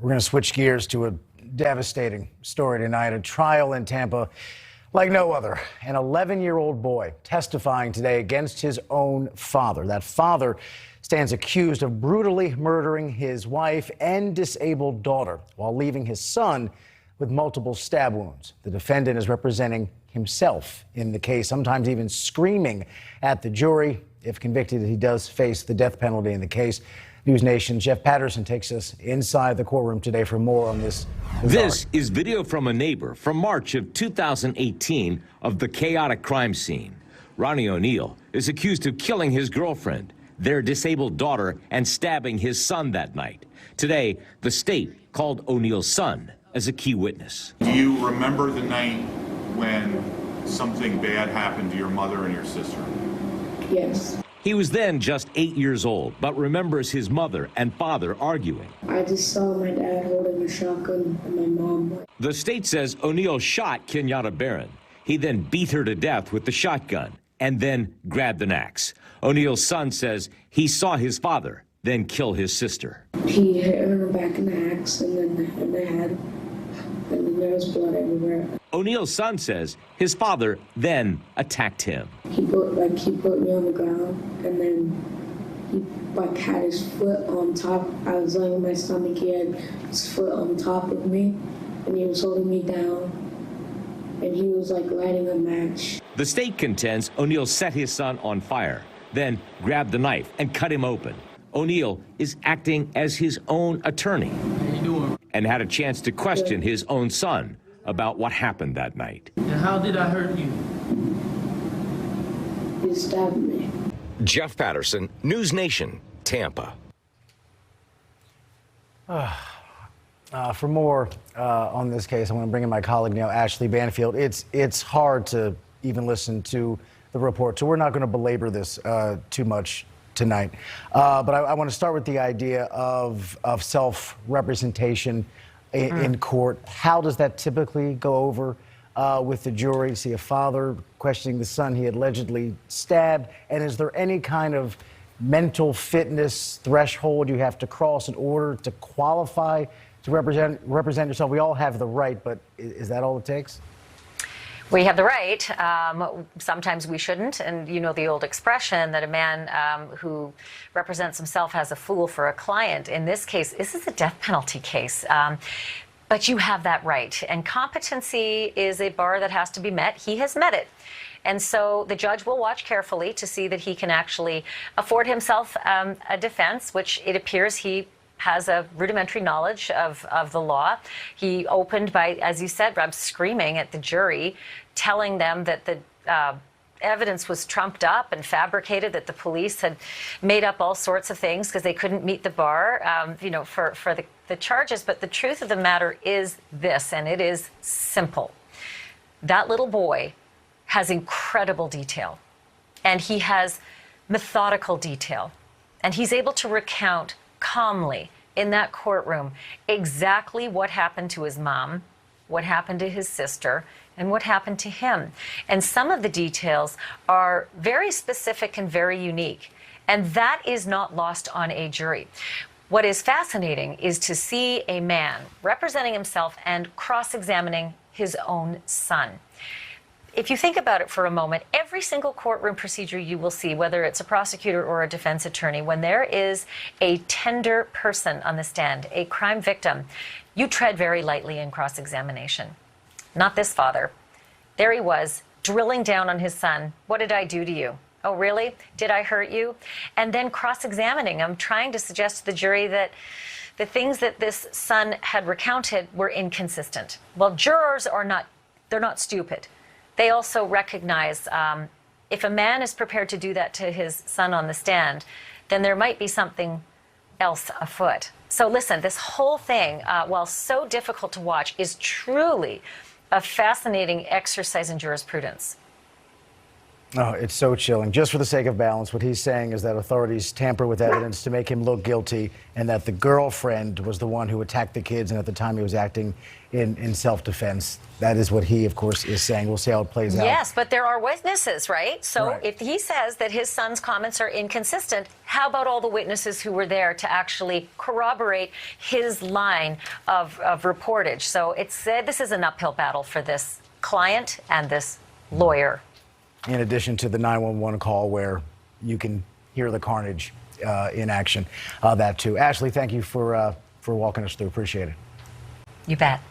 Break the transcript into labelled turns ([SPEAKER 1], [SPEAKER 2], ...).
[SPEAKER 1] We're going to switch gears to a devastating story tonight. A trial in Tampa like no other. An 11-year-old boy testifying today against his own father. That father stands accused of brutally murdering his wife and disabled daughter while leaving his son with multiple stab wounds. The defendant is representing himself in the case, sometimes even screaming at the jury. If convicted, he does face the death penalty in the case. News Nation's Jeff Patterson takes us inside the courtroom today for more on this.
[SPEAKER 2] This is video from a neighbor from March of 2018 of the chaotic crime scene. Ronnie O'Neal is accused of killing his girlfriend, their disabled daughter, and stabbing his son that night. Today, the state called O'Neal's son as a key witness.
[SPEAKER 3] Do you remember the night when something bad happened to your mother and your sister?
[SPEAKER 4] Yes.
[SPEAKER 2] He was then just 8 years old, but remembers his mother and father arguing.
[SPEAKER 4] I just saw my dad holding a shotgun and my mom.
[SPEAKER 2] The state says O'Neal shot Kenyatta Barron. He then beat her to death with the shotgun and then grabbed an axe. O'Neal's son says he saw his father then kill his sister.
[SPEAKER 4] He hit her back in the axe and then in the head, and then there was blood everywhere.
[SPEAKER 2] O'Neal's son says his father then attacked him.
[SPEAKER 4] He put me on the ground, and then he had his foot on top. I was laying on my stomach. He had his foot on top of me, and he was holding me down, and he was lighting a match.
[SPEAKER 2] The state contends O'Neal set his son on fire, then grabbed the knife and cut him open. O'Neal is acting as his own attorney and had a chance to question his own son about what happened that night.
[SPEAKER 5] And how did I hurt you?
[SPEAKER 4] He stabbed me.
[SPEAKER 6] Jeff Patterson, News Nation, Tampa.
[SPEAKER 1] For more on this case, I want to bring in my colleague now, Ashley Banfield. It's hard to even listen to the report, so we're not going to belabor this too much tonight. But I want to start with the idea of self-representation in court. How does that typically go over with the jury? See a father questioning the son he had allegedly stabbed, and is there any kind of mental fitness threshold you have to cross in order to qualify to represent yourself? We all have the right, but is that all it takes?
[SPEAKER 7] We have the right. Sometimes we shouldn't. And you know the old expression that a man who represents himself has a fool for a client. In this case, this is a death penalty case. But you have that right. And competency is a bar that has to be met. He has met it. And so the judge will watch carefully to see that he can actually afford himself a defense, which it appears he has a rudimentary knowledge of the law. He opened by, as you said, Rob, screaming at the jury, telling them that the evidence was trumped up and fabricated, that the police had made up all sorts of things because they couldn't meet the bar, for the charges. But the truth of the matter is this, and it is simple. That little boy has incredible detail, and he has methodical detail, and he's able to recount calmly in that courtroom exactly what happened to his mom, what happened to his sister, and what happened to him. And some of the details are very specific and very unique, and that is not lost on a jury. What is fascinating is to see a man representing himself and cross-examining his own son. If you think about it for a moment, every single courtroom procedure you will see, whether it's a prosecutor or a defense attorney, when there is a tender person on the stand, a crime victim, you tread very lightly in cross-examination. Not this father. There he was, drilling down on his son. What did I do to you? Oh, really? Did I hurt you? And then cross-examining him, trying to suggest to the jury that the things that this son had recounted were inconsistent. Well, jurors are not, they're not stupid. They also recognize if a man is prepared to do that to his son on the stand, then there might be something else afoot. So listen, this whole thing, while so difficult to watch, is truly a fascinating exercise in jurisprudence.
[SPEAKER 1] Oh, it's so chilling. Just for the sake of balance, what he's saying is that authorities tamper with evidence to make him look guilty, and that the girlfriend was the one who attacked the kids, and at the time he was acting in self-defense. That is what he, of course, is saying. We'll see how it plays out.
[SPEAKER 7] Yes, but there are witnesses, right? So
[SPEAKER 1] Right.
[SPEAKER 7] if he says that his son's comments are inconsistent, how about all the witnesses who were there to actually corroborate his line of reportage? So this is an uphill battle for this client and this lawyer.
[SPEAKER 1] In addition to the 911 call where you can hear the carnage in action, that too. Ashley, thank you for walking us through. Appreciate it.
[SPEAKER 7] You bet.